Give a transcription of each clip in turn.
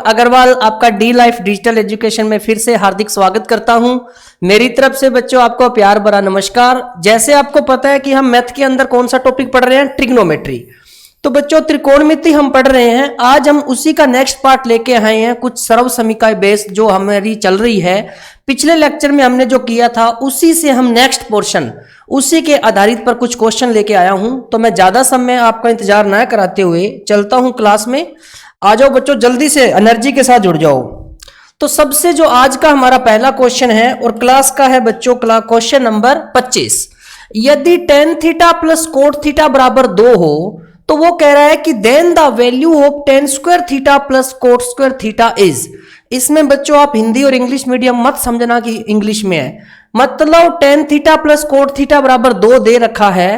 अग्रवाल आपका D life digital education में फिर से हार्दिक स्वागत करता हूं। मेरी तरफ से बच्चों आपको प्यार भरा नमस्कार। जैसे आपको पता है कि हम मैथ के अंदर कौन सा टॉपिक पढ़ रहे हैं, ट्रिग्नोमेट्री। तो बच्चों त्रिकोणमिति हम पढ़ रहे हैं। आज हम उसी का नेक्स्ट पार्ट लेके आए हैं, कुछ सर्व समीकरण बेस जो हमारी चल रही है। पिछले लेक्चर में हमने जो किया था उसी से हम नेक्स्ट पोर्शन उसी के आधारित पर कुछ क्वेश्चन लेके आया हूं। तो मैं ज्यादा समय आपका इंतजार ना कराते हुए चलता हूं क्लास में। आ जाओ बच्चों, जल्दी से एनर्जी के साथ जुड़ जाओ। तो सबसे जो आज का हमारा पहला क्वेश्चन है और क्लास का है बच्चों क्वेश्चन नंबर 25। यदि tan theta plus cot theta बराबर 2 हो तो वो कह रहा है कि then the value of tan square theta plus cot square theta is. इसमें बच्चों आप हिंदी और इंग्लिश मीडियम मत समझना कि इंग्लिश में है, मतलब tan theta plus cot theta बराबर 2 दे रखा है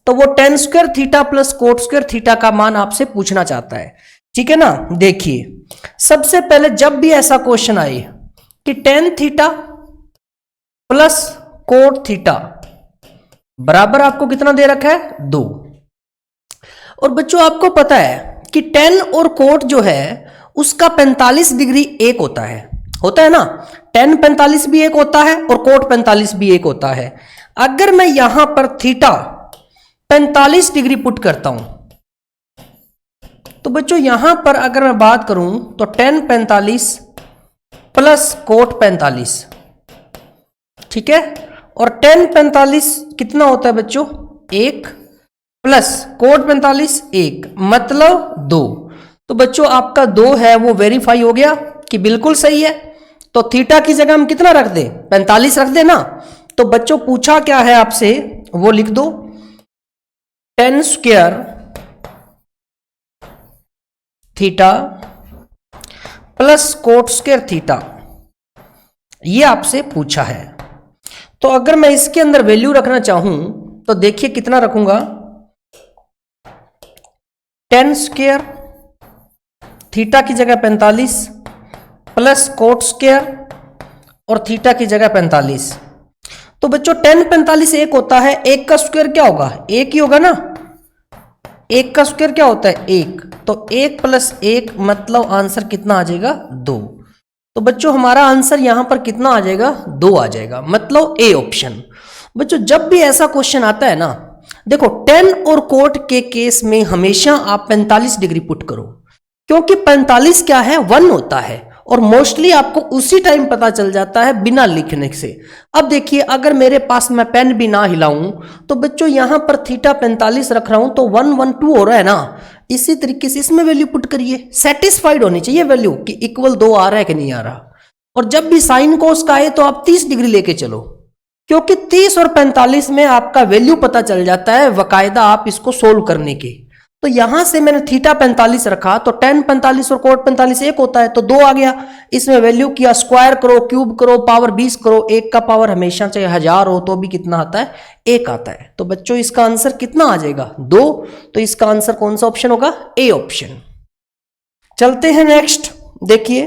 तो वो tan square theta plus cot square theta का मान आपसे पूछना चाहता है। ठीक है ना। देखिए सबसे पहले जब भी ऐसा क्वेश्चन आए कि tan theta plus cot theta बराबर आपको कितना दे रखा है 2। और बच्चों आपको पता है कि tan और कोट जो है उसका 45 डिग्री एक होता है ना। tan 45 भी एक होता है और कोट 45 भी एक होता है। अगर मैं यहां पर थीटा 45 डिग्री पुट करता हूं तो बच्चों यहां पर अगर मैं बात करूं तो tan 45 प्लस कोट 45, ठीक है। और tan 45 कितना होता है बच्चों 1 प्लस कोट 45 1, मतलब 2। तो बच्चों आपका 2 है वो वेरीफाई हो गया कि बिल्कुल सही है। तो थीटा की जगह हम कितना रख दे 45 रख दे ना। तो बच्चों पूछा क्या है आपसे वो लिख दो, tan square theta plus cot square theta, ये आपसे पूछा है। तो अगर मैं इसके अंदर वैल्यू रखना चाहूं तो देखिए कितना रखूंगा, tan स्क्वायर थीटा की जगह 45 प्लस कोट स्क्वायर और थीटा की जगह 45। तो बच्चों tan 45 एक होता है, एक का स्क्वायर क्या होगा एक ही होगा ना। एक का स्क्वायर क्या होता है 1, तो 1 प्लस 1 मतलब आंसर कितना आ जाएगा 2। तो बच्चों हमारा आंसर यहां पर कितना आ जाएगा 2 आ जाएगा, मतलब ए ऑप्शन। बच्चों जब भी ऐसा क्वेश्चन आता है ना, देखो tan और कोट के केस में हमेशा आप 45 डिग्री पुट करो, क्योंकि 45 क्या है 1 होता है और मोस्टली आपको उसी टाइम पता चल जाता है बिना लिखने से। अब देखिए अगर मेरे पास मैं पेन भी ना हिलाऊं तो बच्चों यहां पर थीटा 45 रख रहा हूं तो 1 1 2 हो रहा है ना। इसी तरीके से इसमें वैल्यू पुट करिए, सेटिस्फाइड होनी चाहिए वैल्यू कि इक्वल 2 आ रहा है कि नहीं आ रहा। और जब भी साइन कोस का आए तो आप 30 डिग्री लेके चलो, क्योंकि 30 और 45 में आपका वैल्यू पता चल जाता है बकायदा आप इसको सोल्व करने के। तो यहां से मैंने थीटा 45 रखा तो tan 45 और कोट 45 एक होता है तो 2 आ गया। इसमें वैल्यू किया, स्क्वायर करो, क्यूब करो, पावर 20 करो, एक का पावर हमेशा चाहे 1000 हो तो भी कितना आता है 1 आता है। तो बच्चों इसका आंसर कितना आ जाएगा 2। तो इसका आंसर कौन सा ऑप्शन होगा ए ऑप्शन। चलते हैं नेक्स्ट। देखिए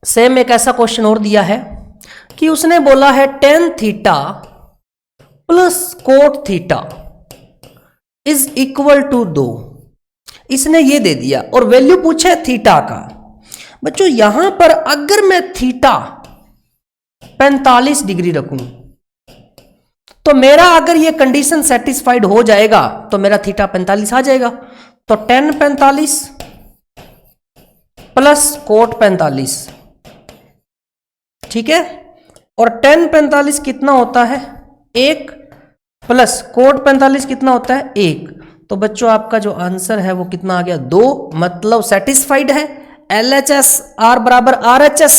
सेम एक ऐसा क्वेश्चन और दिया है कि उसने बोला है tan theta plus cot theta is equal to 2। इसने ये दे दिया और वैल्यू पूछा है थीटा का। बच्चों यहां पर अगर मैं थीटा 45 डिग्री रखूं तो मेरा अगर ये कंडीशन सेटिस्फाइड हो जाएगा तो मेरा थीटा 45 आ जाएगा। तो tan 45 प्लस कोट 45, ठीक है। और tan 45 कितना होता है 1 प्लस कोट 45 कितना होता है 1। तो बच्चों आपका जो आंसर है वो कितना आ गया 2, मतलब सेटिस्फाइड है। LHS R बराबर RHS,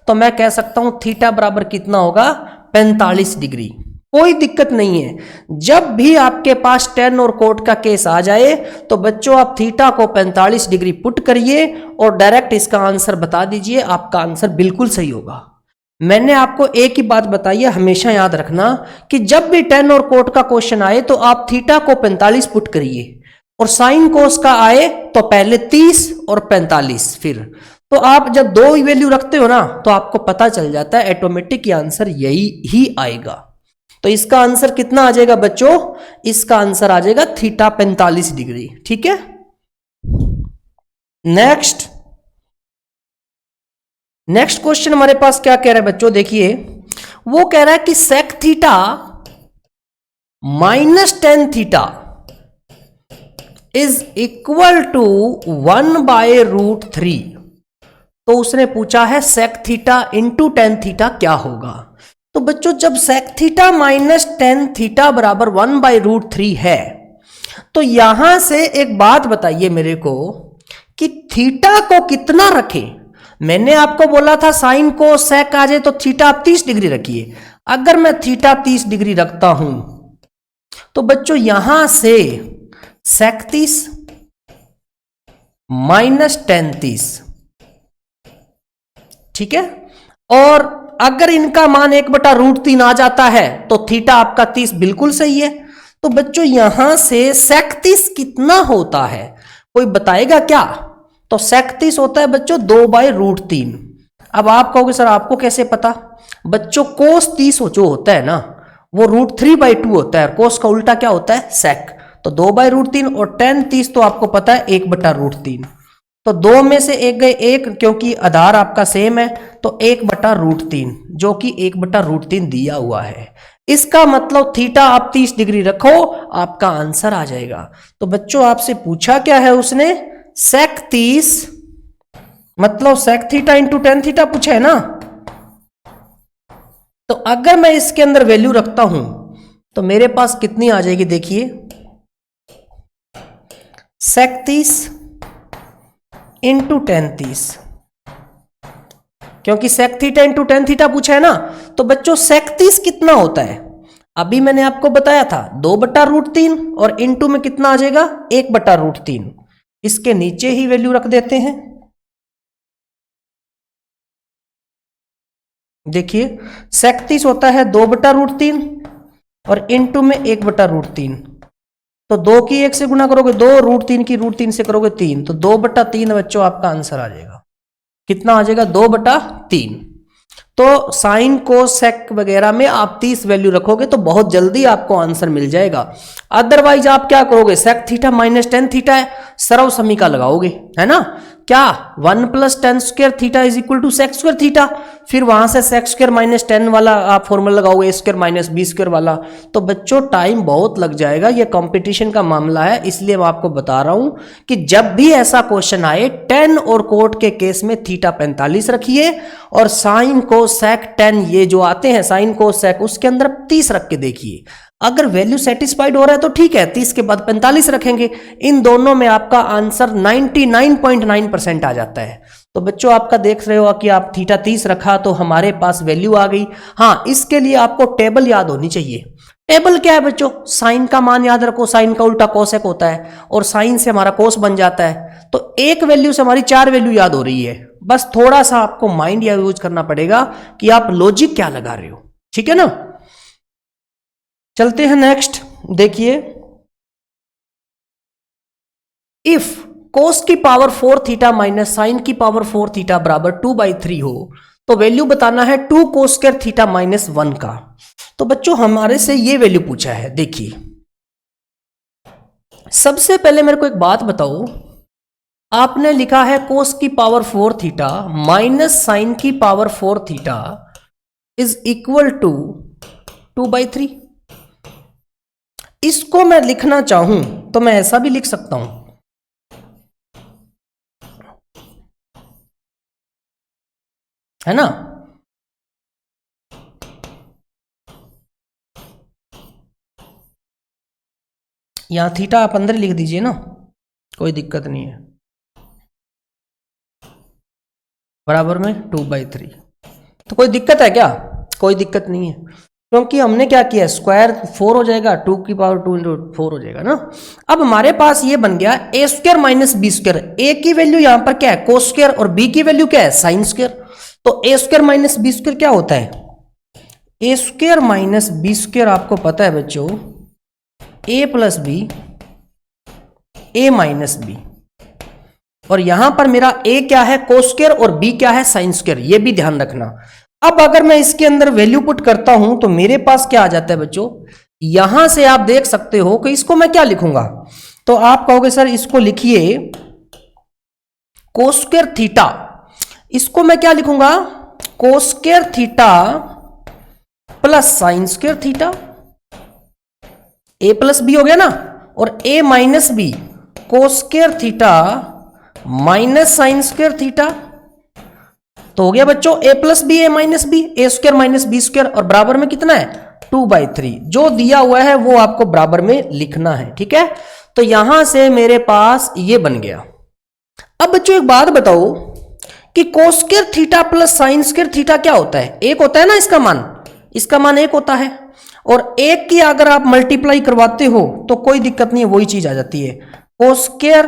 तो मैं कह सकता हूं थीटा बराबर कितना होगा 45 डिग्री। कोई दिक्कत नहीं है, जब भी आपके पास tan और कोट का केस आ जाए तो बच्चों आप थीटा को 45 डिग्री पुट करिए और डायरेक्ट इसका आंसर बता दीजिए, आपका आंसर बिल्कुल सही होगा। मैंने आपको एक ही बात बताई है, हमेशा याद रखना कि जब भी tan और कोट का क्वेश्चन आए तो आप थीटा को 45 पुट करिए और साइन कोस का आए तो पहले 30 और 45 फिर। तो आप जब 2 वैल्यू रखते हो ना तो आपको पता चल जाता है ऑटोमेटिक आंसर यही ही आएगा। तो इसका आंसर कितना आ जाएगा बच्चों, इसका आंसर आ जाएगा थीटा 45 डिग्री। ठीक है। नेक्स्ट नेक्स्ट क्वेश्चन हमारे पास क्या कह रहा है बच्चों, देखिए वो कह रहा है कि sec theta minus tan theta is equal to 1/√3। तो उसने पूछा है sec theta into tan theta क्या होगा। तो बच्चों जब sec theta minus tan theta बराबर 1/√3 है, तो यहां से एक बात बताइए मेरे को कि थीटा को कितना रखें। मैंने आपको बोला था साइन को सेक आ जाए तो थीटा आप 30 डिग्री रखिए। अगर मैं थीटा 30 डिग्री रखता हूं तो बच्चों यहां से सेक 30 माइनस टेन 30, ठीक है। और अगर इनका मान 1/√3 आ जाता है तो थीटा आपका 30 बिल्कुल सही है। तो बच्चों यहां से सेक 30 कितना होता है, कोई बताएगा क्या? तो सेक 30 होता है बच्चों 2/√3। अब आप कहोगे सर आपको कैसे पता? बच्चों कोस 30 जो होता है ना वो √3/2 होता है, कोस का उल्टा क्या होता है सेक। तो 2/√3 और टेन 30 तो आपको पता है 1/√3। तो दो में से एक गए एक, क्योंकि आधार आपका सेम है, तो 1/√3 जो कि 1/√3 दिया हुआ है। इसका मतलब थीटा आप 30 डिग्री रखो, आपका आंसर आ जाएगा। तो बच्चों आपसे पूछा क्या है उसने, सेक 30 मतलब sec theta into tan theta पूछा है ना। तो अगर मैं इसके अंदर वैल्यू रखता हूं तो मेरे पास कितनी आ जाएगी, देखिए सेक 30 इंटू टेन 30, क्योंकि sec theta into tan theta पूछा है ना। तो बच्चों सेक 30 कितना होता है, अभी मैंने आपको बताया था 2/√3 और इंटू में कितना आ जाएगा 1/√3। इसके नीचे ही वैल्यू रख देते हैं। देखिए सेक 30 होता है 2/√3 और इंटू में 1/√3। तो 2 की 1 से गुना करोगे 2, √3 की √3 से करोगे 3, तो 2/3 बच्चों आपका आंसर आ जाएगा। कितना आ जाएगा 2/3। तो साइन को सेक वगैरह में आप 30 वैल्यू रखोगे तो बहुत जल्दी आपको आंसर मिल जाएगा। अदरवाइज आप क्या करोगे, sec theta minus tan theta है, सरव समीका लगाओगे, है ना। क्या 1 + tan² theta is equal to sec² theta, फिर वहां से sec² माइनस टेन वाला आप फॉर्मूला लगाओगे a² माइनस b² वाला। तो बच्चों टाइम बहुत लग जाएगा, ये कंपटीशन का मामला है, इसलिए मैं आपको बता रहा हूं कि जब भी ऐसा क्वेश्चन आए टेन और कोट के केस में थीटा 45 रखिए और साइन को सेक 10 ये जो आते हैं साइन को सेक उसके अंदर 30 रख के देखिए। अगर वैल्यू सेटिस्फाइड हो रहा है तो ठीक है, 30 के बाद 45 रखेंगे। इन दोनों में आपका आंसर 99.9% आ जाता है। तो बच्चों आपका देख रहे हो कि आप थीटा 30 रखा तो हमारे पास वैल्यू आ गई। हाँ, इसके लिए आपको टेबल याद होनी चाहिए। टेबल क्या है बच्चों, साइन का मान याद रखो, साइन का उल्टा कोसेक होता है और साइन से हमारा कोस बन जाता है। तो एक वैल्यू से हमारी 4 वैल्यू याद हो रही है। बस थोड़ा सा आपको माइंड यूज करना पड़ेगा कि आप लॉजिक क्या लगा रहे हो, ठीक है ना। चलते हैं नेक्स्ट, देखिए इफ कोस की पावर 4 थीटा माइनस साइन की पावर 4 थीटा बराबर 2/3 हो तो वैल्यू बताना है 2 cos² थीटा माइनस 1 का। तो बच्चों हमारे से ये वैल्यू पूछा है। देखिए सबसे पहले मेरे को एक बात बताओ, आपने लिखा है कोस की पावर 4 थीटा माइनस साइन की power 4 theta is equal to 2/3। इसको मैं लिखना चाहूं तो मैं ऐसा भी लिख सकता हूं, है ना। यहां थीटा आप अंदर लिख दीजिए ना, कोई दिक्कत नहीं है, बराबर में 2/3। तो कोई दिक्कत है क्या? कोई दिक्कत नहीं है, क्योंकि हमने क्या किया स्क्वायर 4 हो जाएगा, 2 की पावर 2 × 4 हो जाएगा ना। अब हमारे पास ये बन गया a² माइनस b²। a की वैल्यू यहां पर क्या है cos² और b की वैल्यू क्या है sin²। तो a² माइनस b² क्या होता है, a² माइनस b² आपको पता है बच्चों a + b a minus b, और यहां पर मेरा a क्या है cos² और b क्या है sin², ये भी ध्यान रखना। अब अगर मैं इसके अंदर वैल्यू पुट करता हूं तो मेरे पास क्या आ जाता है बच्चों, यहां से आप देख सकते हो कि इसको मैं क्या लिखूंगा। तो आप कहोगे सर इसको लिखिए cos² थीटा इसको मैं क्या लिखूंगा, cos square theta plus sine square theta, A plus B हो गया ना, और A minus B cos square theta minus sine square theta. तो हो गया बच्चों A plus B A minus B, A square minus B square, और बराबर में कितना है 2/3। जो दिया हुआ है वो आपको बराबर में लिखना है, ठीक है। तो यहां से मेरे पास ये बन गया। अब बच्चों एक बात बताओ कि कोस square theta plus sine square theta क्या होता है, एक होता है ना इसका मान एक होता है, और एक की अगर आप मल्टीप्लाई करवाते हो तो कोई दिक्कत नहीं है, वही चीज आ जाती है। कोस स्क्वायर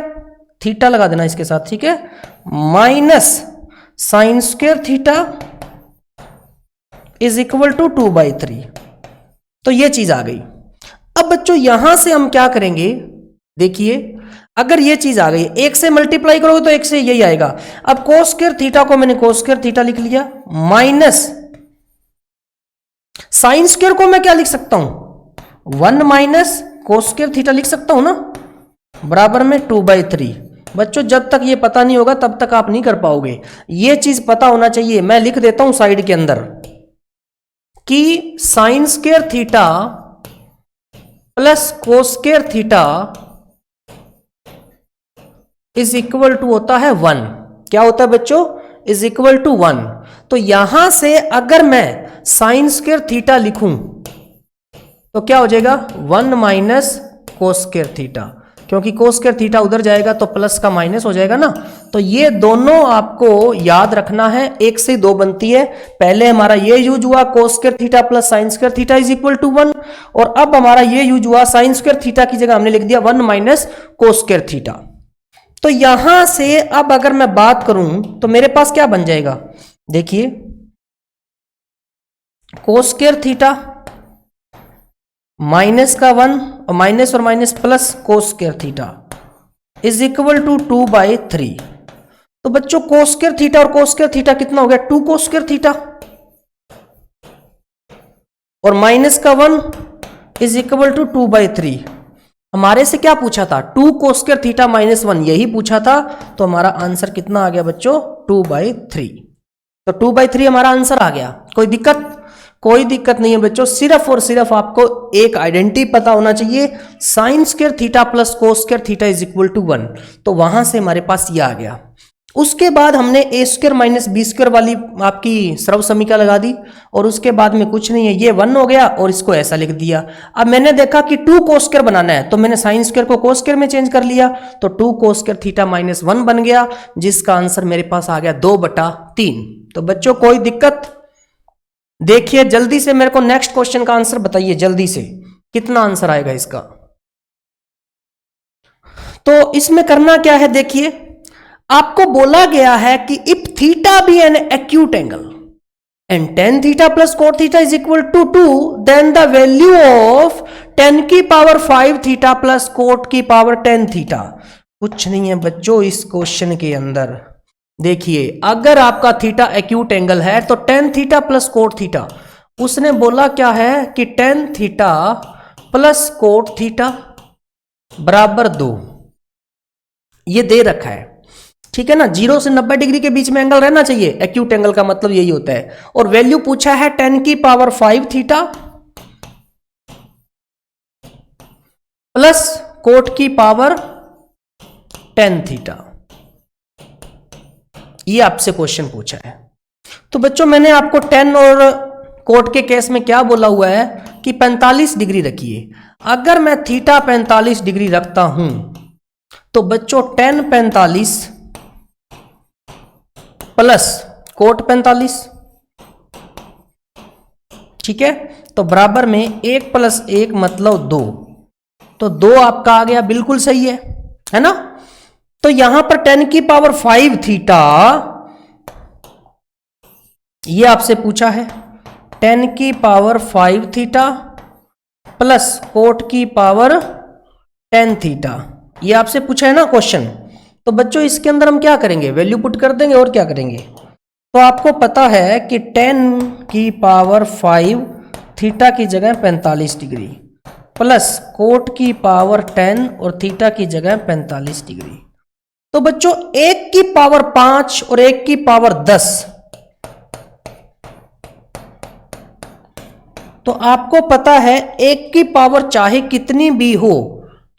थीटा लगा देना इसके साथ, ठीक है, minus sine square theta is equal to 2/3। तो ये चीज आ गई। अब बच्चों यहां से हम क्या करेंगे, देखिए अगर ये चीज आ गई, एक से मल्टीप्लाई करोगे तो एक से यही आएगा। अब कोस स्क्वायर थीटा को मैंने कोस स्क्वायर थीटा लिख लिया, माइनस साइन स्क्वायर को मैं क्या लिख सकता हूं 1 माइनस कोस स्क्वायर थीटा लिख सकता हूं ना, बराबर में 2/3। बच्चों जब तक ये पता नहीं होगा तब तक आप नहीं कर पाओगे, ये चीज पता होना चाहिए। मैं लिख देता हूं साइड के अंदर कि sine square theta plus cos square theta is equal to होता है 1। क्या होता है बच्चों, इज इक्वल टू 1। तो यहां से अगर मैं साइन स्क्वायर थीटा लिखूं तो क्या हो जाएगा 1 माइनस कोस स्क्वायर थीटा, क्योंकि कोस स्क्वायर थीटा उधर जाएगा तो प्लस का माइनस हो जाएगा ना। तो ये दोनों आपको याद रखना है, एक से दो बनती है। पहले हमारा ये यूज हुआ cos square theta plus sine square theta is equal to 1, और अब हमारा ये यूज हुआ साइन स्क्वायर थीटा की जगह हमने लिख दिया 1 माइनस कोस स्क्वायर थीटा। तो यहां से अब अगर मैं बात करूं तो मेरे पास क्या बन जाएगा, देखिए कोस स्क्वायर थीटा माइनस का 1 और minus plus cos square theta is equal to 2/3। तो बच्चों कोस स्क्वायर थीटा और कोस स्क्वायर थीटा कितना हो गया 2 कोस स्क्वायर थीटा, और माइनस का 1 इज इक्वल टू 2/3। हमारे से क्या पूछा था 2 कोस स्क्वायर थीटा माइनस 1, यही पूछा था। तो हमारा आंसर कितना आ गया बच्चों 2/3। तो 2/3 हमारा आंसर आ गया। कोई दिक्कत नहीं है बच्चों, सिर्फ और सिर्फ आपको एक आइडेंटिटी पता होना चाहिए, sine square theta plus cos square theta is equal to 1। तो वहां से हमारे पास ये आ गया। उसके बाद हमने ए स्क्वायर माइनस बी स्क्वायर वाली आपकी सर्व समीकरण लगा दी, और उसके बाद में कुछ नहीं है, ये 1 हो गया और इसको ऐसा लिख दिया। अब मैंने देखा कि 2 कोस स्क्वायर बनाना है, तो मैंने साइन स्क्वायर को कोस स्क्वायर में चेंज कर लिया, तो 2 कोस स्क्वायर थीटा माइनस 1 बन गया, जिसका आंसर मेरे पास आ गया 2/3। तो बच्चों कोई दिक्कत, देखिए जल्दी से मेरे को नेक्स्ट क्वेश्चन का आंसर बताइए, जल्दी से कितना आंसर आएगा इसका। तो इसमें करना क्या है, देखिए आपको बोला गया है कि if theta be an acute angle and tan theta plus cot theta is equal to 2, then the value of tan की पावर 5 थीटा प्लस कोट की पावर 10 थीटा। कुछ नहीं है बच्चों इस क्वेश्चन के अंदर, देखिए अगर आपका थीटा एक्यूट एंगल है तो tan theta plus cot theta, उसने बोला क्या है कि tan theta plus cot theta बराबर 2, ये दे रखा है, ठीक है ना। 0 से 90 डिग्री के बीच में एंगल रहना चाहिए, एक्यूट एंगल का मतलब यही होता है। और वैल्यू पूछा है tan की पावर 5 थीटा प्लस कोट की पावर 10 थीटा, ये आपसे क्वेश्चन पूछा है। तो बच्चों मैंने आपको tan और कोट के केस में क्या बोला हुआ है कि 45 डिग्री रखिए। अगर मैं थीटा 45 डिग्री रखता हूं तो बच्चों tan 45 प्लस कोट 45, ठीक है, तो बराबर में 1 + 1 मतलब 2, तो 2 आपका आ गया, बिल्कुल सही है ना। तो यहां पर tan की पावर 5 थीटा, ये आपसे पूछा है tan की पावर 5 थीटा प्लस कोट की पावर 10 थीटा, ये आपसे पूछा है ना क्वेश्चन। तो बच्चों इसके अंदर हम क्या करेंगे, वैल्यू पुट कर देंगे और क्या करेंगे। तो आपको पता है कि tan की पावर 5 थीटा की जगह 45 डिग्री प्लस कोट की पावर 10 और थीटा की जगह 45 डिग्री। तो बच्चों 1 की पावर 5 और 1 की पावर 10, तो आपको पता है 1 की पावर चाहे कितनी भी हो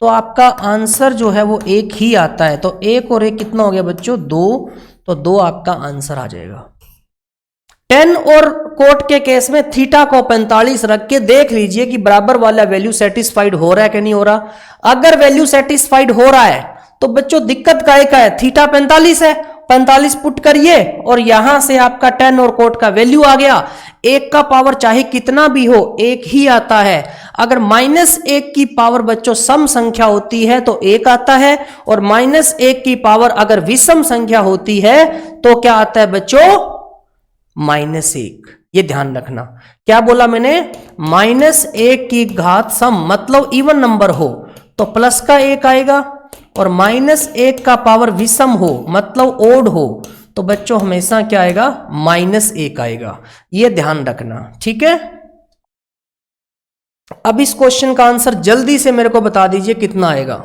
तो आपका आंसर जो है वो 1 ही आता है। तो 1 और 1 कितना हो गया बच्चों? 2, तो 2 आपका आंसर आ जाएगा। 10 और कोट के केस में थीटा को 45 रख के देख लीजिए कि बराबर वाला वैल्यू सेटिस्फाइड हो रहा है कि नहीं हो रहा। अगर वैल्यू सेटिस्फाइड हो रहा है तो बच्चों दिक्कत काहे का है? थीटा 45 है, 45 पुट करिए और यहां से आपका 10 और कोट का वैल्यू आ गया। 1 का पावर चाहे कितना भी हो 1 ही आता है। अगर -1 की पावर बच्चों सम संख्या होती है तो 1 आता है, और -1 की पावर अगर विषम संख्या होती है तो क्या आता है बच्चों? -1। ये ध्यान रखना। क्या बोला मैंने? -1 की घात सम मतलब इवन नंबर हो तो प्लस का 1 आएगा, और -1 का पावर विषम हो मतलब ओड हो तो बच्चों हमेशा क्या आएगा? -1 आएगा। ये ध्यान रखना, ठीक है। अब इस क्वेश्चन का आंसर जल्दी से मेरे को बता दीजिए कितना आएगा।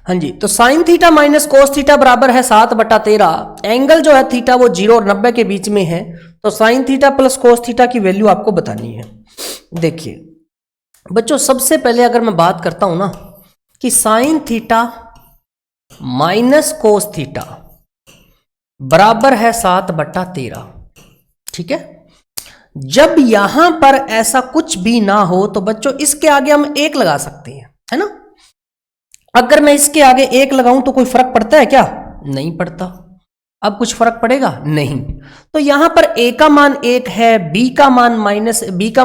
हाँ जी, तो sine theta minus cos theta बराबर है 7/13। एंगल जो है थीटा वो 0 और 90 के बीच में है, तो sine theta plus cos theta की वैल्यू आपको बतानी है। देखिए बच्चों, सबसे पहले अगर मैं बात करता हूं ना कि sine theta minus cos theta बराबर है 7/13, ठीक है। जब यहां पर ऐसा कुछ भी ना हो तो बच्चों इसके आगे हम 1 लगा सकते हैं, है ना। अगर मैं इसके आगे 1 लगाऊं तो कोई फर्क पड़ता है क्या? नहीं पड़ता। अब कुछ फर्क पड़ेगा? नहीं। तो यहां पर a का मान 1 है, b का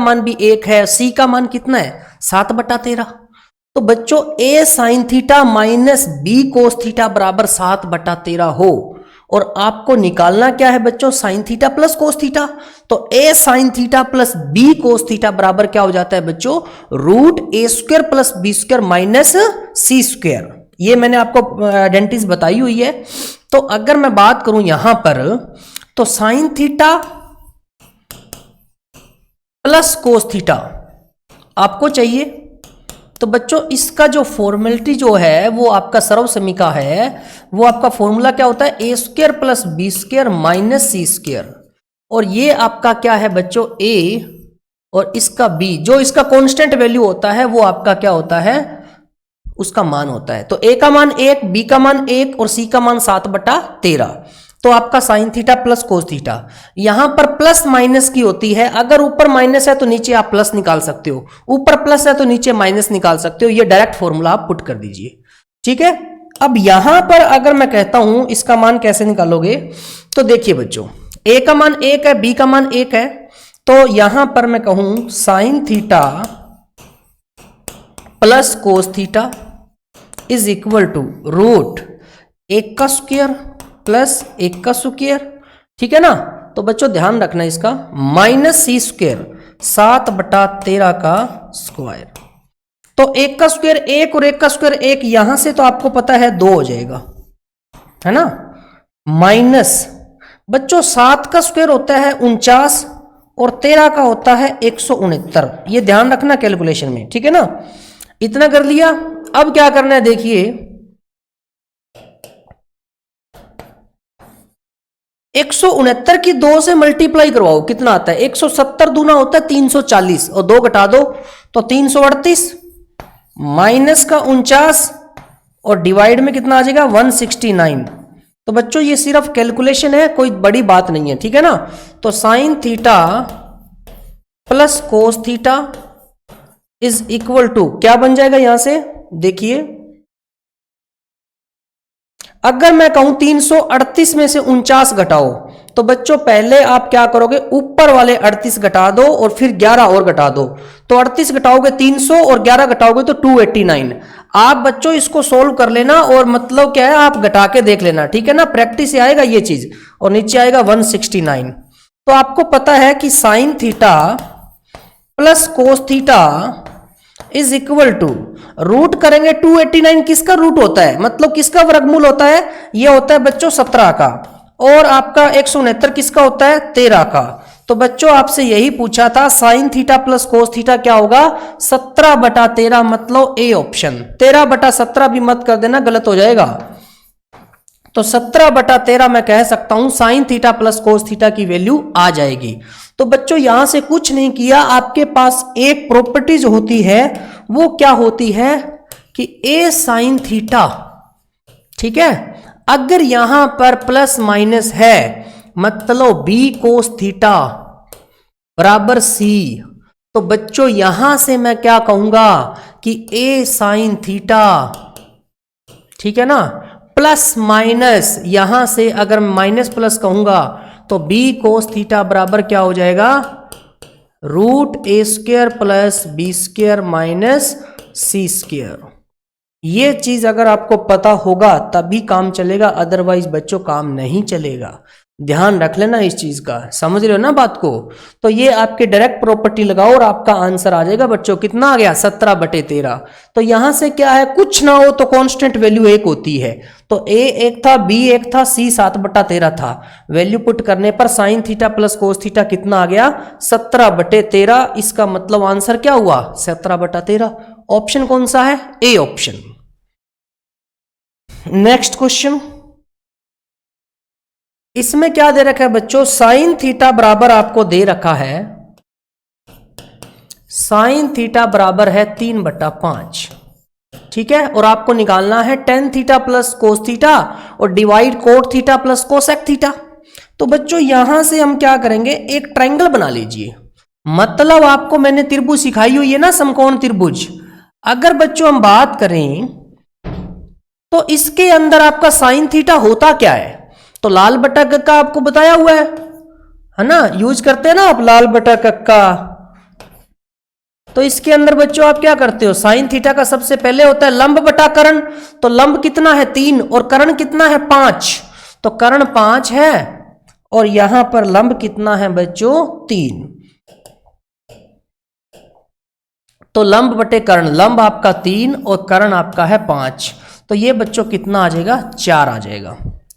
मान भी 1 है, c का मान कितना है? 7/13। तो बच्चों a sine theta minus b cos theta बराबर 7/13 हो, और आपको निकालना क्या है बच्चों? Sign theta plus cos theta. तो a sign theta plus b cos theta बराबर क्या हो जाता है बच्चों? √a² plus b² minus c²। ये मैंने आपको आइडेंटिटीज बताई हुई है। तो अगर मैं बात करूं यहां पर तो sine theta plus cos theta आपको चाहिए, तो बच्चों इसका जो फॉर्मेलिटी जो है वो आपका सर्वसमीका है, वो आपका फॉर्मूला क्या होता है? a² plus b² minus c²। और ये आपका क्या है बच्चों? a और इसका b, जो इसका कांस्टेंट वैल्यू होता है वो आपका क्या होता है? उसका मान होता है। तो a का मान 1, b का मान 1 और c का मान 7/13। तो आपका sign theta plus cos theta यहां पर प्लस माइनस की होती है। अगर ऊपर माइनस है तो नीचे आप प्लस निकाल सकते हो, ऊपर प्लस है तो नीचे माइनस निकाल सकते हो। ये डायरेक्ट फॉर्मूला आप पुट कर दीजिए, ठीक है। अब यहां पर अगर मैं कहता हूं इसका मान कैसे निकालोगे, तो देखिए बच्चों a का मान 1 है, b का मान 1 है, तो यहां पर मैं कहूं sine theta plus cos theta is equal to √1 का स्क्वायर प्लस 1 का स्क्वायर, ठीक है ना। तो बच्चों ध्यान रखना इसका माइनस c² 7/13 का स्क्वायर। तो 1 का स्क्वायर 1 और 1 का स्क्वायर 1, यहां से तो आपको पता है 2 हो जाएगा, है ना। माइनस बच्चों 7 का स्क्वायर होता है 49 और 13 का होता है 169। ये ध्यान रखना कैलकुलेशन में, ठीक है ना। इतना कर लिया। अब क्या करना है देखिए, 169 की 2 से मल्टीप्लाई करवाओ, कितना आता है? 170 दूना होता है 340 और 2 घटा दो तो 338 माइनस का 49 और डिवाइड में कितना आ जाएगा? 169। तो बच्चों ये सिर्फ कैलकुलेशन है, कोई बड़ी बात नहीं है, ठीक है ना। तो sine theta plus cos theta is equal to क्या बन जाएगा यहां से? देखिए अगर मैं कहूं 338 में से 49 घटाओ, तो बच्चों पहले आप क्या करोगे? ऊपर वाले 38 घटा दो और फिर 11 और घटा दो। तो 38 घटाओगे 300 और 11 घटाओगे तो 289। आप बच्चों इसको सोल्व कर लेना और मतलब क्या है आप घटा के देख लेना, ठीक है ना। प्रैक्टिस से आएगा ये चीज, और नीचे आएगा 169। तो आपको पता है कि sine theta plus cos theta is equal to root करेंगे 289, किसका रूट होता है? मतलब किसका वर्गमूल होता है? ये होता है बच्चों 17 का, और आपका 169 किसका होता है? 13 का। तो बच्चों आपसे यही पूछा था sign theta plus cos theta क्या होगा 17/13 मतलब ए ऑप्शन। 13/17 भी मत कर देना, गलत हो जाएगा। तो 17/13 मैं कह सकता हूं sign theta plus cos theta की वैल्यू आ जाएगी। तो बच्चों यहां से कुछ नहीं किया, आपके पास एक प्रॉपर्टीज होती है, वो क्या होती है कि ए साइन थीटा, ठीक है, अगर यहां पर प्लस माइनस है मतलब बी कोस थीटा बराबर सी, तो बच्चों यहां से मैं क्या कहूंगा कि ए साइन थीटा, ठीक है ना, प्लस माइनस यहां से अगर माइनस प्लस कहूंगा तो बी कोस थीटा बराबर क्या हो जाएगा √a² plus b² minus c²। ये चीज अगर आपको पता होगा तभी काम चलेगा, अदरवाइज बच्चों काम नहीं चलेगा। ध्यान रख लेना इस चीज का, समझ रहे हो ना बात को। तो ये आपके डायरेक्ट प्रॉपर्टी लगाओ और आपका आंसर आ जाएगा बच्चों, कितना आ गया 17/13। तो यहां से क्या है, कुछ ना हो तो कांस्टेंट वैल्यू एक होती है, तो ए एक था, बी एक था, सी 7/13 था। वैल्यू पुट करने पर sign theta plus cos theta कितना आ गया 17/13। इसका मतलब आंसर क्या हुआ 17/13। ऑप्शन कौन सा है, ए ऑप्शन। नेक्स्ट क्वेश्चन, इसमें क्या दे रखा है बच्चों, साइन थीटा बराबर आपको दे रखा है, साइन थीटा बराबर है 3/5, ठीक है, और आपको निकालना है tan theta plus cos theta और divide cot theta plus cosec theta. तो बच्चों यहां से हम क्या करेंगे, एक ट्रायंगल बना लीजिए। मतलब आपको मैंने त्रिभुज सिखाई हुई है ना, समकोण त्रिभुज। अगर बच्चों हम बात करें तो इसके अंदर आपका साइन थीटा होता क्या है, तो लाल बटा कक्का आपको बताया हुआ है ना, यूज करते हैं ना आप लाल बटा कक्का। तो इसके अंदर बच्चों आप क्या करते हो, साइन थीटा का सबसे पहले होता है लंब बटा कर्ण। तो लंब कितना है 3 और कर्ण कितना है 5, तो कर्ण 5 है और यहां पर लंब कितना है बच्चों 3। तो लंब बटे कर्ण, लंब आपका 3 और कर्ण आपका है 5, तो ये बच्चों कितना आ जाएगा 4 आ जाएगा।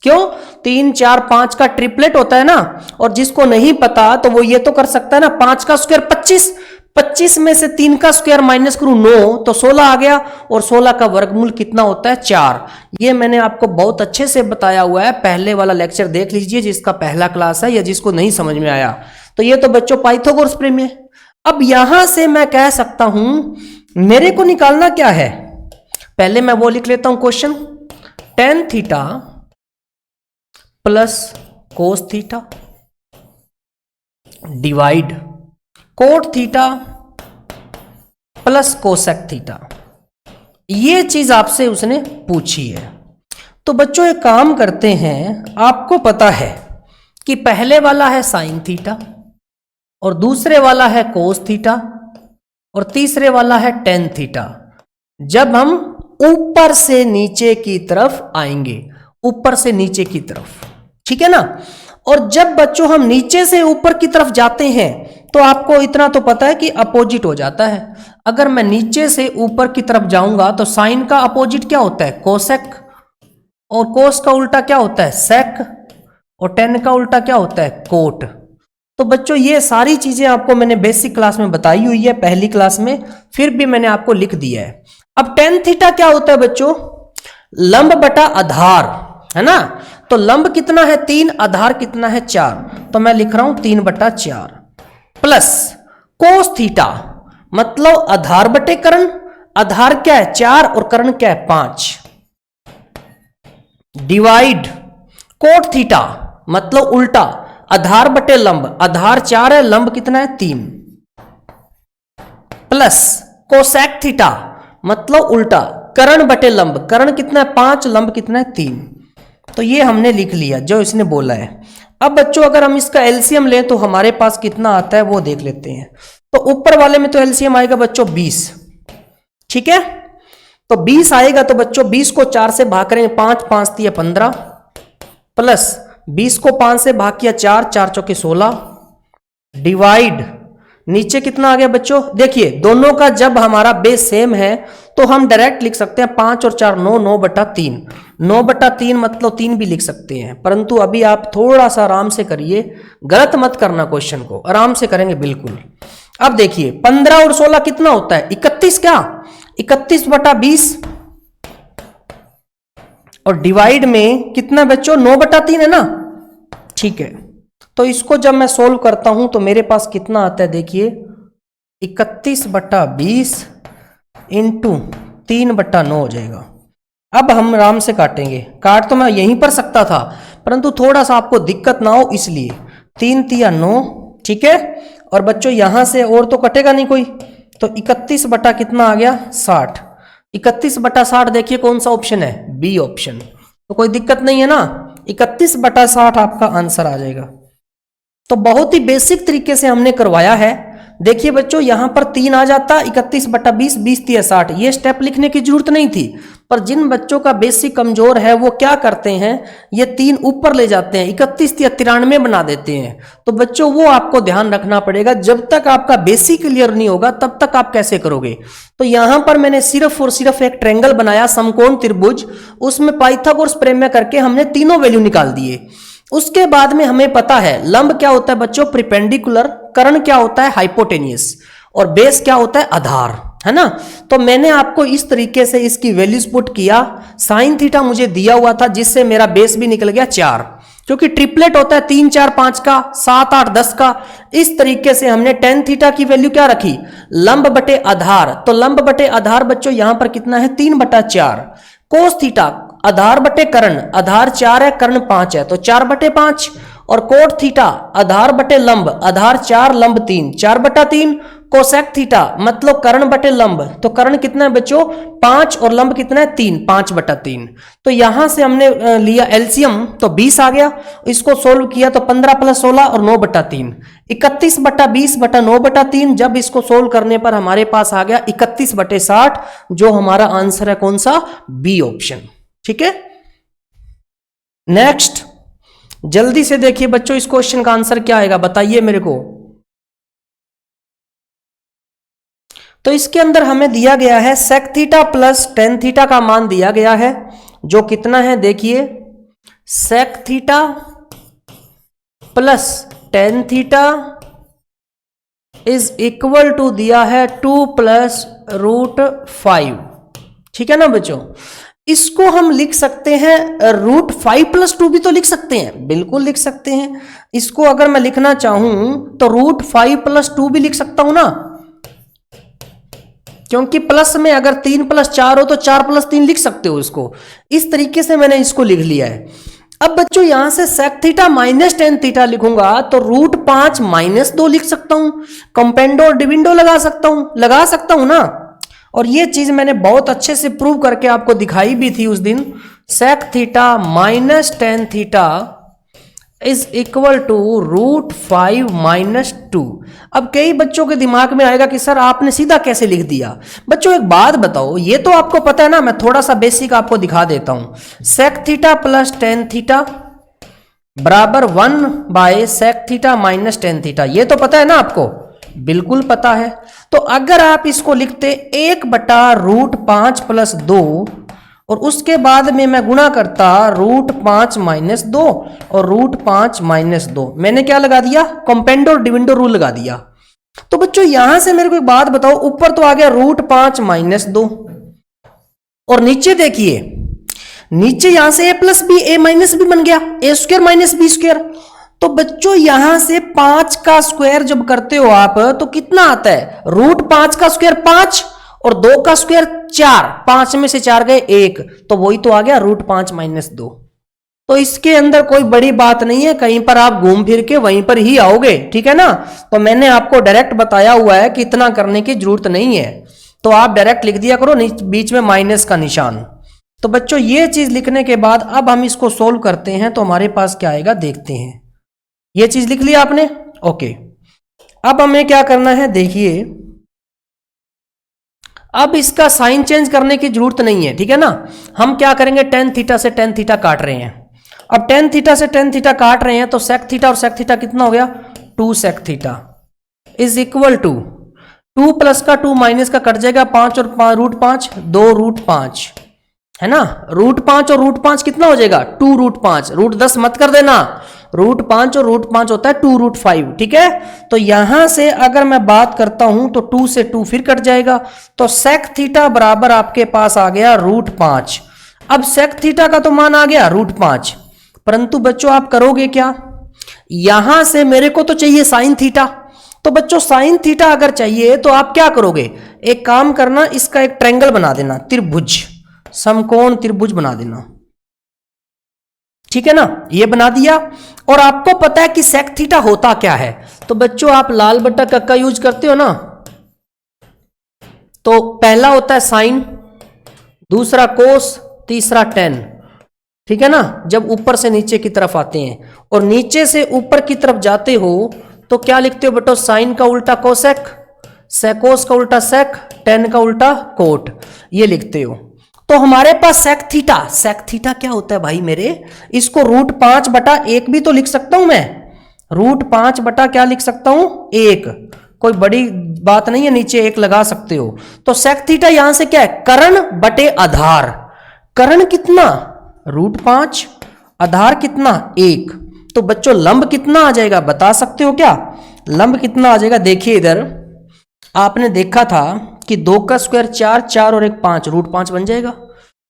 क्यों, 3 4 5 का ट्रिपलेट होता है ना। और जिसको नहीं पता तो वो ये तो कर सकता है ना, 5 का स्क्वायर 25, 25 में से 3 का स्क्वायर माइनस करूं 9 तो 16 आ गया, और 16 का वर्गमूल कितना होता है 4। ये मैंने आपको बहुत अच्छे से बताया हुआ है, पहले वाला लेक्चर देख लीजिए जिसका पहला क्लास है, या जिसको नहीं समझ में आया तो ये तो बच्चों पाइथागोरस प्रमेय। अब यहां से मैं कह सकता हूं मेरे को निकालना क्या है, पहले मैं वो लिख लेता हूं question, ten theta plus cos theta divide cot theta plus cosec theta. ये चीज आपसे उसने पूछी है। तो बच्चों एक काम करते हैं, आपको पता है कि पहले वाला है साइन थीटा और दूसरे वाला है कोस थीटा और तीसरे वाला है टेन थीटा। जब हम ऊपर से नीचे की तरफ आएंगे, ऊपर से नीचे की तरफ, ठीक है ना, और जब बच्चों हम नीचे से ऊपर की तरफ जाते हैं तो आपको इतना तो पता है कि अपोजिट हो जाता है। अगर मैं नीचे से ऊपर की तरफ जाऊंगा तो साइन का अपोजिट क्या होता है कोसेक, और कोस का उल्टा क्या होता है सेक, और टेन का उल्टा क्या होता है कोट। तो बच्चों ये सारी चीजें आपको मैंने बेसिक क्लास में बताई हुई है, पहली क्लास में, फिर भी मैंने आपको लिख दिया है। अब टेन थीटा क्या होता है बच्चों, लंब बटा आधार, है ना। तो लंब कितना है 3, आधार कितना है 4, तो मैं लिख रहा हूं 3/4 प्लस कोस थीटा मतलब आधार बटे कर्ण, आधार क्या है 4 और कर्ण क्या है 5, डिवाइड कोट थीटा मतलब उल्टा आधार बटे लंब, आधार 4 है लंब कितना है 3, प्लस कोसेक थीटा मतलब उल्टा कर्ण बटे लंब, कर्ण कितना है 5, लंब कितना है 3। तो ये हमने लिख लिया जो इसने बोला है। अब बच्चों अगर हम इसका एलसीएम लें तो हमारे पास कितना आता है वो देख लेते हैं। तो ऊपर वाले में तो एलसीएम आएगा बच्चों 20, ठीक है। तो 20 आएगा तो बच्चों 20 को 4 से भाग करेंगे, 5 5 दिया 15, प्लस 20 को 5 से भाग किया 4 4 चौके 16, डिवाइड नीचे कितना आ गया बच्चों, देखिए दोनों का जब हमारा बेस सेम है तो हम डायरेक्ट लिख सकते हैं 5 और 4 9, 9/3। 9/3 मतलब 3 भी लिख सकते हैं, परंतु अभी आप थोड़ा सा आराम से करिए, गलत मत करना, क्वेश्चन को आराम से करेंगे बिल्कुल। अब देखिए 15 और 16 कितना होता है 31, क्या 31/20 और डिवाइड में कितना बच्चों 9/3 है ना, ठीक है। तो इसको जब मैं सोल्व करता हूं तो मेरे पास कितना आता है, देखिए 31/20 इंटू 3/9 हो जाएगा। अब हम आराम से काटेंगे, काट तो मैं यहीं पर सकता था परंतु थोड़ा सा आपको दिक्कत ना हो इसलिए 3 तिया 9, ठीक है। और बच्चों यहां से और तो कटेगा नहीं कोई, तो 31 बटा कितना आ गया 60। 31/60 देखिए कौन सा ऑप्शन है, बी ऑप्शन। तो कोई दिक्कत नहीं है ना, 31/60 आपका आंसर आ जाएगा। तो बहुत ही बेसिक तरीके से हमने करवाया है। देखिए बच्चों यहां पर 3 आ जाता, 31/20, 20 तिया 60, ये स्टेप लिखने की जरूरत नहीं थी। पर जिन बच्चों का बेसिक कमजोर है वो क्या करते हैं, ये 3 ऊपर ले जाते हैं, 31 तिया 93 बना देते हैं। तो बच्चों वो आपको ध्यान रखना पड़ेगा, जब तक आपका बेसिक क्लियर नहीं होगा तब तक आप कैसे करोगे। तो यहां पर मैंने सिर्फ और सिर्फ एक ट्रायंगल बनाया, समकोण त्रिभुज, उसमें पाइथागोरस प्रमेय करके हमने तीनों वैल्यू निकाल दिए। उसके बाद में हमें पता है लंब क्या होता है बच्चों, प्रिपेंडिकुलर, कर्ण क्या होता है हाइपोटेनियस, और बेस क्या होता है आधार, है ना। तो मैंने आपको इस तरीके से इसकी वैल्यूज पुट किया। साइन थीटा मुझे दिया हुआ था जिससे मेरा बेस भी निकल गया 4, क्योंकि ट्रिपलेट होता है 3 4 5 का, 7 8 10 का। इस तरीके से हमने टेन थीटा की वैल्यू क्या रखी, लंब बटे आधार। तो लंब बटे आधार बच्चों यहां पर कितना है 3/4। कोस थीटा आधार बटे कर्ण, आधार 4 है कर्ण 5 है तो 4/5। और कोट थीटा आधार बटे लंब, आधार 4 लंब 3, 4/3। कोसेक थीटा मतलब कर्ण बटे लंब, तो कर्ण कितना है बच्चों 5 और लंब कितना है 3, 5/3। तो यहां से हमने लिया एलसीएम तो 20 आ गया। इसको सोल्व किया तो 15 + 16 और 9/3, 31/20/9/3। जब इसको सोल्व करने पर हमारे पास आ गया 31/60, जो हमारा आंसर है कौन सा, बी ऑप्शन, ठीक है। नेक्स्ट जल्दी से देखिए बच्चों इस क्वेश्चन का आंसर क्या आएगा, बताइए मेरे को। तो इसके अंदर हमें दिया गया है sec theta plus tan theta का मान दिया गया है, जो कितना है देखिए, sec theta plus tan theta is equal to दिया है 2 + √5, ठीक है ना बच्चों। इसको हम लिख सकते हैं √5 + 2 भी तो लिख सकते हैं, बिल्कुल लिख सकते हैं। इसको अगर मैं लिखना चाहूं तो √5 + 2 भी लिख सकता हूं ना, क्योंकि प्लस में अगर 3 + 4 हो तो 4 + 3 लिख सकते हो इसको। इस तरीके से मैंने इसको लिख लिया है। अब बच्चों यहां से sec theta minus tan theta लिखूंगा तो √5 - 2 लिख सकता हूं, कंपेंडो और डिविंडो लगा सकता हूं ना। और ये चीज मैंने बहुत अच्छे से प्रूव करके आपको दिखाई भी थी उस दिन। Sec theta minus tan theta is equal to √5 - 2। अब कई बच्चों के दिमाग में आएगा कि सर आपने सीधा कैसे लिख दिया। बच्चों एक बात बताओ, ये तो आपको पता है ना, मैं थोड़ा सा बेसिक आपको दिखा देता हूं। Sec theta plus tan theta बराबर 1/सेक थीटा माइनस टेन थीटा, ये तो पता है ना आपको, बिल्कुल पता है। तो अगर आप इसको लिखते 1/√5 + 2 और उसके बाद में मैं गुणा करता √5 - 2 और √5 - 2, मैंने क्या लगा दिया, कंपेंडो और डिविंडो रूल लगा दिया। तो बच्चों यहां से मेरे को एक बात बताओ, ऊपर तो आ गया √5 - 2 और नीचे देखिए, नीचे यहां से a + b a - b बन गया, a² - b²। तो बच्चों यहां से 5 का स्क्वायर जब करते हो आप तो कितना आता है, √5 का स्क्वायर 5 और 2 का स्क्वायर 4, 5 में से 4 गए 1, तो वही तो आ गया √5 - 2। तो इसके अंदर कोई बड़ी बात नहीं है, कहीं पर आप घूम फिर के वहीं पर ही आओगे, ठीक है ना। तो मैंने आपको डायरेक्ट बताया हुआ है कि इतना करने की जरूरत नहीं है, तो आप डायरेक्ट लिख दिया करो बीच में माइनस का निशान। तो बच्चों ये चीज लिखने के बाद अब हम इसको सोल्व करते हैं तो हमारे पास क्या आएगा देखते हैं। ये चीज लिख लिया आपने, ओके। अब हमें क्या करना है देखिए, अब इसका साइन चेंज करने की जरूरत नहीं है, ठीक है ना। हम क्या करेंगे, टेन थीटा से टेन थीटा काट रहे हैं। अब टेन थीटा से टेन थीटा काट रहे हैं तो सेक थीटा और सेक थीटा कितना हो गया, 2 sec theta is equal to 2 plus का 2 माइनस का कट जाएगा 5 और √5 2√5 है ना। √5 और √5 कितना हो जाएगा 2√5, √10 मत कर देना, √5 और √5 होता है 2√5 ठीक है। तो यहां से अगर मैं बात करता हूं तो 2 से 2 फिर कट जाएगा, तो sec थीटा बराबर आपके पास आ गया √5। अब sec थीटा का तो मान आ गया √5, परंतु बच्चों आप करोगे क्या, यहां से मेरे को तो चाहिए sin थीटा, तो बच्चों sin थीटा अगर चाहिए तो आप क्या करोगे, एक काम करना, इसका एक ट्रायंगल बना देना, त्रिभुज, समकोण त्रिभुज बना देना, ठीक है ना, ये बना दिया। और आपको पता है कि sec थीटा होता क्या है, तो बच्चों आप लाल बट्टा कक्का यूज करते हो ना, तो पहला होता है साइन, दूसरा कोस, तीसरा tan, ठीक है ना। जब ऊपर से नीचे की तरफ आते हैं और नीचे से ऊपर की तरफ जाते हो तो क्या लिखते हो बेटो, साइन का उल्टा कोसेक, सेकोस का उल्टा सेक, tan का उल्टा कोट, ये लिखते हो। तो हमारे पास sec थीटा क्या होता है भाई मेरे, इसको √5/1 भी तो लिख सकता हूं मैं, √5 बटा क्या लिख सकता हूं 1, कोई बड़ी बात नहीं है, नीचे 1 लगा सकते हो। तो sec थीटा यहां से क्या है, कर्ण बटे आधार, कर्ण कितना √5, आधार कितना 1, तो बच्चों लंब कितना आ जाएगा बता सकते हो क्या, लंब कितना आ जाएगा, देखिए इधर आपने देखा था कि 2 का स्क्वायर 4, 4 और 1 5, √5 बन जाएगा।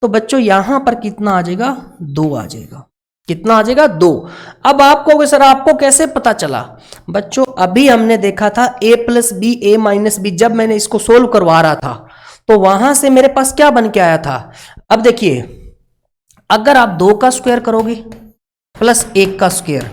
तो बच्चों यहां पर कितना आ जाएगा 2 आ जाएगा, कितना आ जाएगा 2। अब आप कहोगे सर आपको कैसे पता चला, बच्चों अभी हमने देखा था a + b a - b, जब मैंने इसको सोल्व करवा रहा था तो वहां से मेरे पास क्या बन के आया था। अब देखिए अगर आप 2 का स्क्वायर करोगे प्लस 1 का स्क्वायर,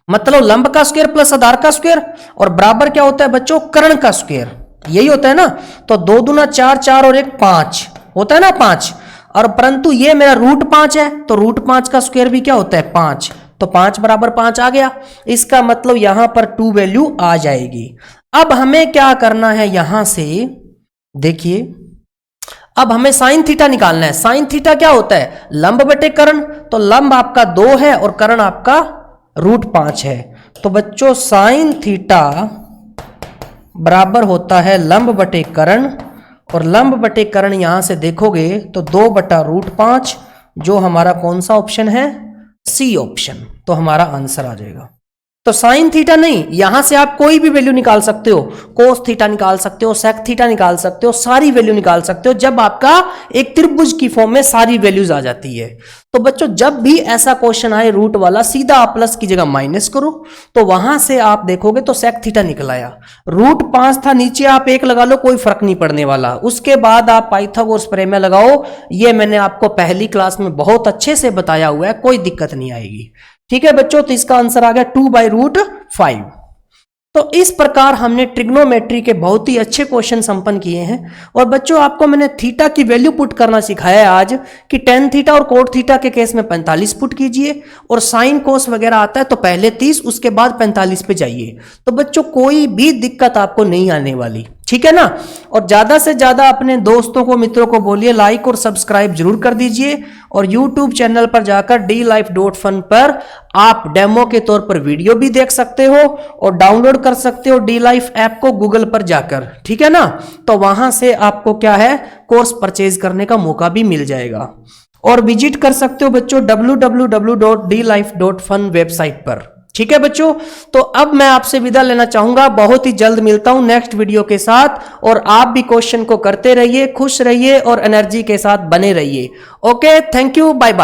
मतलब लंब का स्क्वायर प्लस आधार का स्क्वायर, और बराबर क्या होता है बच्चों कर्ण का स्क्वायर, यही होता है ना। तो 2 दूना 4, 4 और 1 5 होता है ना 5, और परंतु ये मेरा √5 है तो √5 का स्क्वायर भी क्या होता है 5, तो 5 बराबर 5 आ गया, इसका मतलब यहां पर 2 वैल्यू आ जाएगी। अब हमें क्या करना है, यहां से देखिए अब हमें sin थीटा निकालना है। sin थीटा क्या होता है, लंब बटे कर्ण, तो लंब आपका 2 है और कर्ण आपका √5 है, तो बच्चों sin थीटा बराबर होता है लंब बटे कर्ण, और लंब बटे कर्ण यहां से देखोगे तो 2/√5, जो हमारा कौन सा ऑप्शन है, सी ऑप्शन, तो हमारा आंसर आ जाएगा। तो साइन थीटा नहीं, यहां से आप कोई भी वैल्यू निकाल सकते हो, कोस थीटा निकाल सकते हो, सेक थीटा निकाल सकते हो, सारी वैल्यू निकाल सकते हो, जब आपका एक त्रिभुज की फॉर्म में सारी वैल्यूज आ जाती है। तो बच्चों जब भी ऐसा क्वेश्चन आए रूट वाला, सीधा आप प्लस की जगह माइनस करो, तो वहां से आप देखोगे तो सेक थीटा निकल आया। √5 था, नीचे आप 1 लगा लो, कोई फर्क नहीं पड़ने वाला। उसके बाद आप पाइथागोरस प्रमेय लगाओ, ये मैंने आपको पहली क्लास में बहुत अच्छे से बताया हुआ है, कोई दिक्कत नहीं आएगी। ठीक है बच्चों, तो इसका आंसर आ गया 2/√5। तो इस प्रकार हमने ट्रिग्नोमेट्री के बहुत ही अच्छे क्वेश्चन संपन्न किए हैं। और बच्चों आपको मैंने थीटा की वैल्यू पुट करना सिखाया है आज, कि tan थीटा और कोट थीटा के केस में 45 पुट कीजिए, और साइन कोस वगैरह आता है तो पहले 30 उसके बाद 45 पे जाइए। तो बच्चों कोई भी दिक्कत आपको नहीं आने वाली, ठीक है ना। और ज्यादा से ज्यादा अपने दोस्तों को, मित्रों को बोलिए लाइक और सब्सक्राइब जरूर कर दीजिए। और YouTube चैनल पर जाकर dlife.fun पर आप डेमो के तौर पर वीडियो भी देख सकते हो और डाउनलोड कर सकते हो dlife ऐप को गूगल पर जाकर, ठीक है ना। तो वहां से आपको क्या है, कोर्स परचेज करने का मौका भी मिल जाएगा। और विजिट कर सकते हो बच्चों www.dlife.fun वेबसाइट पर, ठीक है बच्चों। तो अब मैं आपसे विदा लेना चाहूंगा, बहुत ही जल्द मिलता हूं नेक्स्ट वीडियो के साथ। और आप भी क्वेश्चन को करते रहिए, खुश रहिए और एनर्जी के साथ बने रहिए। Okay, thank you, bye bye.